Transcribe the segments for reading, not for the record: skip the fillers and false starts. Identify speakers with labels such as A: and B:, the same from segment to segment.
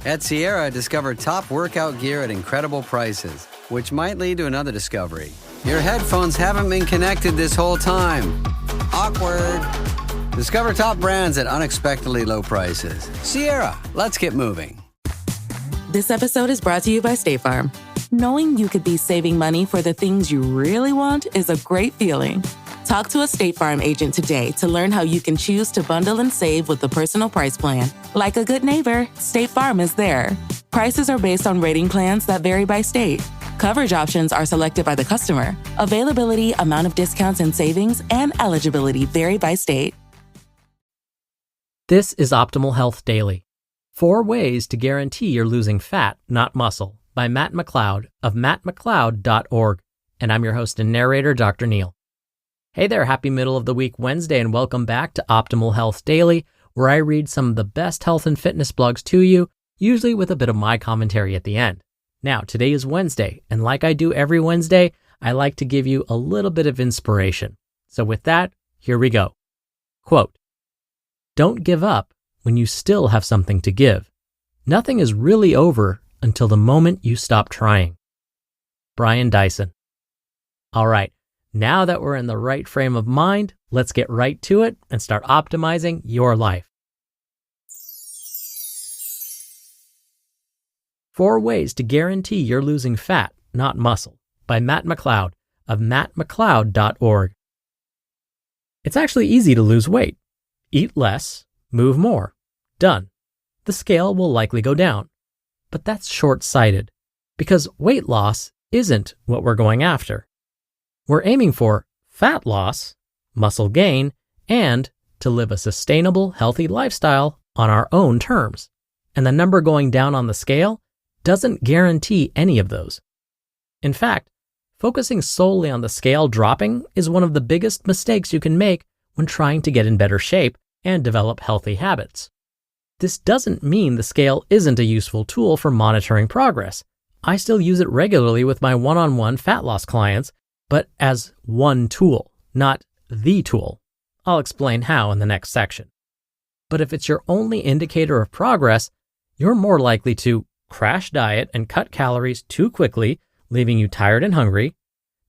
A: At Sierra, discover top workout gear at incredible prices, which might lead to another discovery. Your headphones haven't been connected this whole time. Awkward. Discover top brands at unexpectedly low prices. Sierra, let's get moving.
B: This episode is brought to you by State Farm. Knowing you could be saving money for the things you really want is a great feeling. Talk to a State Farm agent today to learn how you can choose to bundle and save with the Personal Price Plan. Like a good neighbor, State Farm is there. Prices are based on rating plans that vary by state. Coverage options are selected by the customer. Availability, amount of discounts and savings, and eligibility vary by state.
C: This is Optimal Health Daily. 4 ways to guarantee you're losing fat, not muscle, by Matt McLeod of mattmcleod.org. And I'm your host and narrator, Dr. Neil. Hey there, happy middle of the week Wednesday, and welcome back to Optimal Health Daily, where I read some of the best health and fitness blogs to you, usually with a bit of my commentary at the end. Now, today is Wednesday, and like I do every Wednesday, I like to give you a little bit of inspiration. So with that, here we go. Quote, "Don't give up when you still have something to give. Nothing is really over until the moment you stop trying." Brian Dyson. All right. Now that we're in the right frame of mind, let's get right to it and start optimizing your life. 4 ways to guarantee you're losing fat, not muscle, by Matt McLeod of mattmcleod.org. It's actually easy to lose weight. Eat less, move more. Done. The scale will likely go down. But that's short-sighted, because weight loss isn't what we're going after. We're aiming for fat loss, muscle gain, and to live a sustainable, healthy lifestyle on our own terms. And the number going down on the scale doesn't guarantee any of those. In fact, focusing solely on the scale dropping is one of the biggest mistakes you can make when trying to get in better shape and develop healthy habits. This doesn't mean the scale isn't a useful tool for monitoring progress. I still use it regularly with my one-on-one fat loss clients, but as one tool, not the tool. I'll explain how in the next section. But if it's your only indicator of progress, you're more likely to crash diet and cut calories too quickly, leaving you tired and hungry,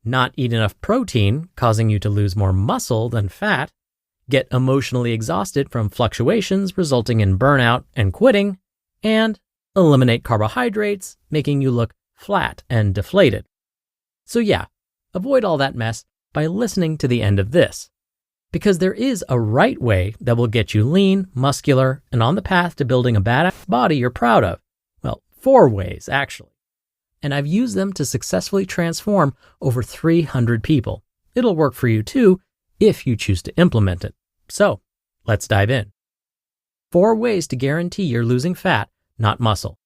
C: not eat enough protein, causing you to lose more muscle than fat, get emotionally exhausted from fluctuations resulting in burnout and quitting, and eliminate carbohydrates, making you look flat and deflated. So yeah, avoid all that mess by listening to the end of this, because there is a right way that will get you lean, muscular, and on the path to building a badass body you're proud of. Well, 4 ways, actually. And I've used them to successfully transform over 300 people. It'll work for you too, if you choose to implement it. So, let's dive in. 4 ways to guarantee you're losing fat, not muscle.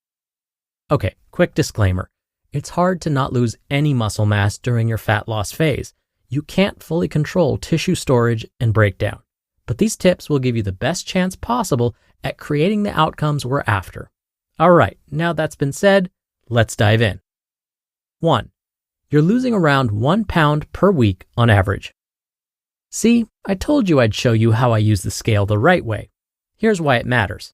C: Okay, quick disclaimer. It's hard to not lose any muscle mass during your fat loss phase. You can't fully control tissue storage and breakdown, but these tips will give you the best chance possible at creating the outcomes we're after. All right, now that's been said, let's dive in. 1. You're losing around 1 pound per week on average. See, I told you I'd show you how I use the scale the right way. Here's why it matters.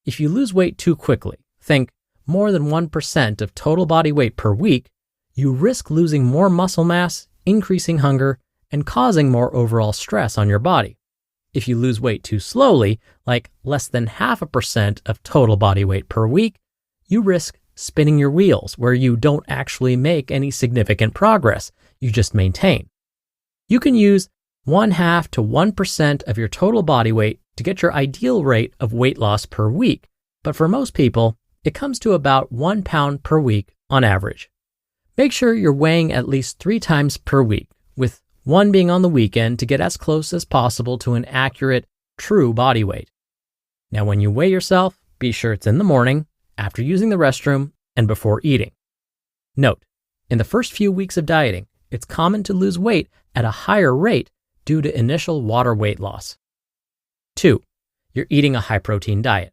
C: If you lose weight too quickly, think more than 1% of total body weight per week, you risk losing more muscle mass, increasing hunger, and causing more overall stress on your body. If you lose weight too slowly, like less than 0.5% of total body weight per week, you risk spinning your wheels where you don't actually make any significant progress, you just maintain. You can use 0.5 to 1% of your total body weight to get your ideal rate of weight loss per week, but for most people, it comes to about 1 pound per week on average. Make sure you're weighing at least 3 times per week, with one being on the weekend to get as close as possible to an accurate, true body weight. Now, when you weigh yourself, be sure it's in the morning, after using the restroom, and before eating. Note, in the first few weeks of dieting, it's common to lose weight at a higher rate due to initial water weight loss. 2. You're eating a high-protein diet.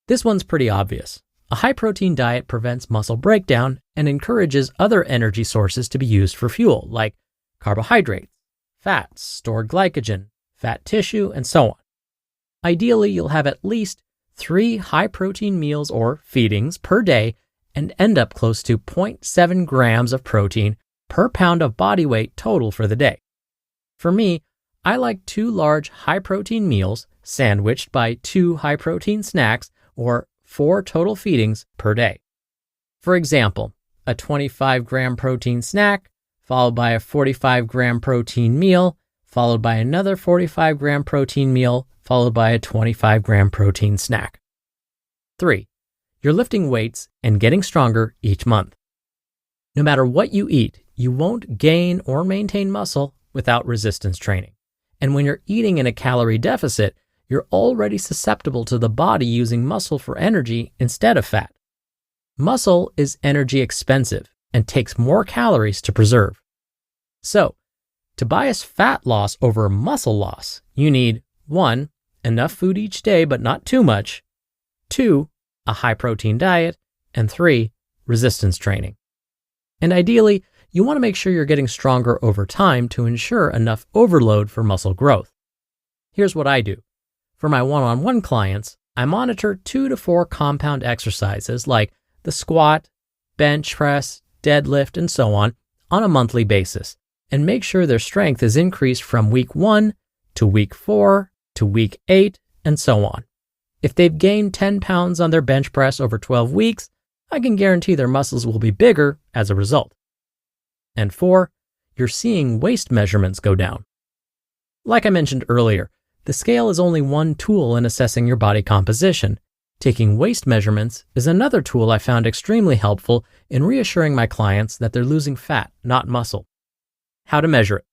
C: This one's pretty obvious. A high-protein diet prevents muscle breakdown and encourages other energy sources to be used for fuel, like carbohydrates, fats, stored glycogen, fat tissue, and so on. Ideally, you'll have at least 3 high-protein meals or feedings per day and end up close to 0.7 grams of protein per pound of body weight total for the day. For me, I like 2 large high-protein meals sandwiched by 2 high-protein snacks or 4 total feedings per day. For example, a 25-gram protein snack, followed by a 45-gram protein meal, followed by another 45-gram protein meal, followed by a 25-gram protein snack. 3. You're lifting weights and getting stronger each month. No matter what you eat, you won't gain or maintain muscle without resistance training. And when you're eating in a calorie deficit, you're already susceptible to the body using muscle for energy instead of fat. Muscle is energy expensive and takes more calories to preserve. So, to bias fat loss over muscle loss, you need 1. Enough food each day but not too much, 2. A high-protein diet, and 3. Resistance training. And ideally, you want to make sure you're getting stronger over time to ensure enough overload for muscle growth. Here's what I do. For my one-on-one clients, I monitor 2 to 4 compound exercises like the squat, bench press, deadlift, and so on a monthly basis, and make sure their strength is increased from week 1 to week 4 to week 8, and so on. If they've gained 10 pounds on their bench press over 12 weeks, I can guarantee their muscles will be bigger as a result. And 4, you're seeing waist measurements go down. Like I mentioned earlier, the scale is only one tool in assessing your body composition. Taking waist measurements is another tool I found extremely helpful in reassuring my clients that they're losing fat, not muscle. How to measure it.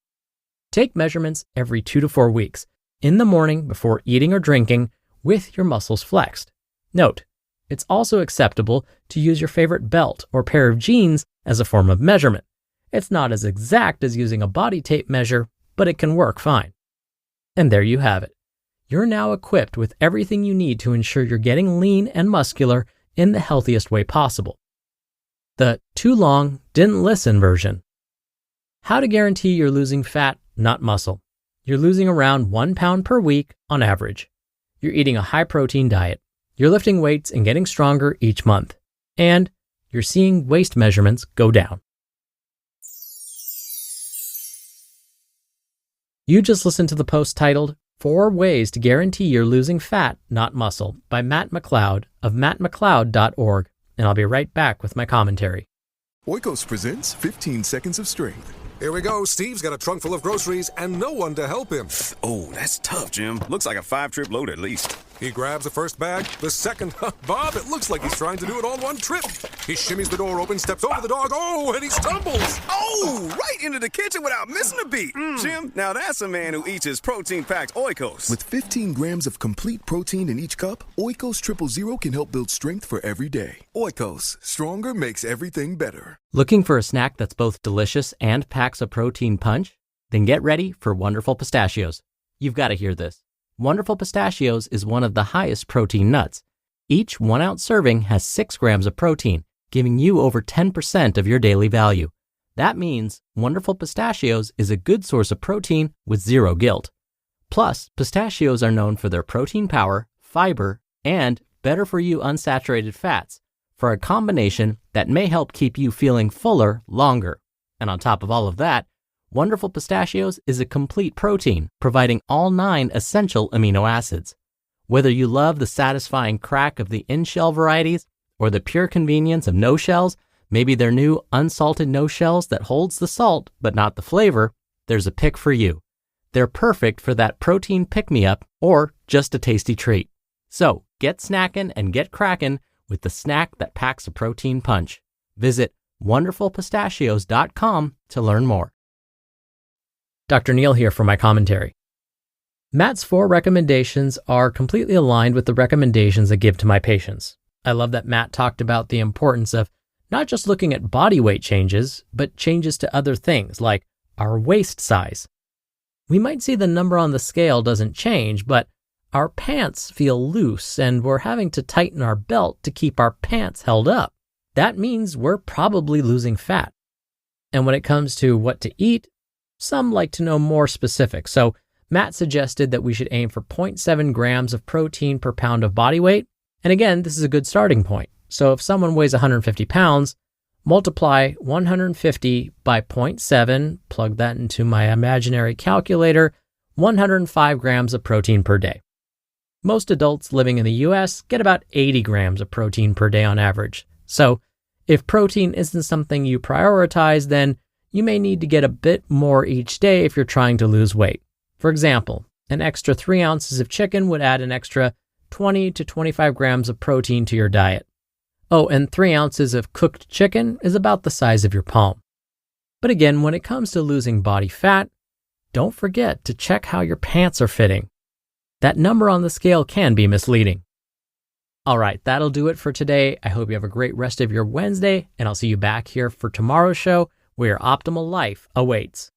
C: Take measurements every 2 to 4 weeks, in the morning before eating or drinking, with your muscles flexed. Note, it's also acceptable to use your favorite belt or pair of jeans as a form of measurement. It's not as exact as using a body tape measure, but it can work fine. And there you have it. You're now equipped with everything you need to ensure you're getting lean and muscular in the healthiest way possible. The too long, didn't listen version. How to guarantee you're losing fat, not muscle. You're losing around 1 pound per week on average. You're eating a high-protein diet. You're lifting weights and getting stronger each month. And you're seeing waist measurements go down. You just listened to the post titled 4 Ways to Guarantee You're Losing Fat, Not Muscle by Matt McLeod of mattmcleod.org, and I'll be right back with my commentary.
D: Oikos presents 15 Seconds of Strength.
E: Here we go. Steve's got a trunk full of groceries and no one to help him.
F: Oh, that's tough, Jim. Looks like a 5-trip load at least.
E: He grabs the first bag, the second. Bob, it looks like he's trying to do it all one trip. He shimmies the door open, steps over the dog, and he stumbles.
F: Oh, right into the kitchen without missing a beat. Jim, now that's a man who eats his protein-packed Oikos.
D: With 15 grams of complete protein in each cup, Oikos 000 can help build strength for every day. Oikos, stronger makes everything better.
C: Looking for a snack that's both delicious and packs a protein punch? Then get ready for Wonderful Pistachios. You've got to hear this. Wonderful Pistachios is one of the highest protein nuts. Each 1-ounce serving has 6 grams of protein, giving you over 10% of your daily value. That means Wonderful Pistachios is a good source of protein with zero guilt. Plus, pistachios are known for their protein power, fiber, and better-for-you unsaturated fats, for a combination that may help keep you feeling fuller longer. And on top of all of that, Wonderful Pistachios is a complete protein, providing all 9 essential amino acids. Whether you love the satisfying crack of the in-shell varieties or the pure convenience of no shells, maybe their new unsalted no shells that holds the salt but not the flavor, there's a pick for you. They're perfect for that protein pick-me-up or just a tasty treat. So get snackin' and get crackin' with the snack that packs a protein punch. Visit wonderfulpistachios.com to learn more. Dr. Neal here for my commentary. Matt's 4 recommendations are completely aligned with the recommendations I give to my patients. I love that Matt talked about the importance of not just looking at body weight changes, but changes to other things like our waist size. We might see the number on the scale doesn't change, but our pants feel loose and we're having to tighten our belt to keep our pants held up. That means we're probably losing fat. And when it comes to what to eat, some like to know more specifics. So Matt suggested that we should aim for 0.7 grams of protein per pound of body weight And again, this is a good starting point. So if someone weighs 150 pounds, multiply 150 by 0.7, plug that into my imaginary calculator, 105 grams of protein per day. Most adults living in the US get about 80 grams of protein per day on average. So if protein isn't something you prioritize, then you may need to get a bit more each day if you're trying to lose weight. For example, an extra 3 ounces of chicken would add an extra 20 to 25 grams of protein to your diet. Oh, and 3 ounces of cooked chicken is about the size of your palm. But again, when it comes to losing body fat, don't forget to check how your pants are fitting. That number on the scale can be misleading. All right, that'll do it for today. I hope you have a great rest of your Wednesday, and I'll see you back here for tomorrow's show where your optimal life awaits.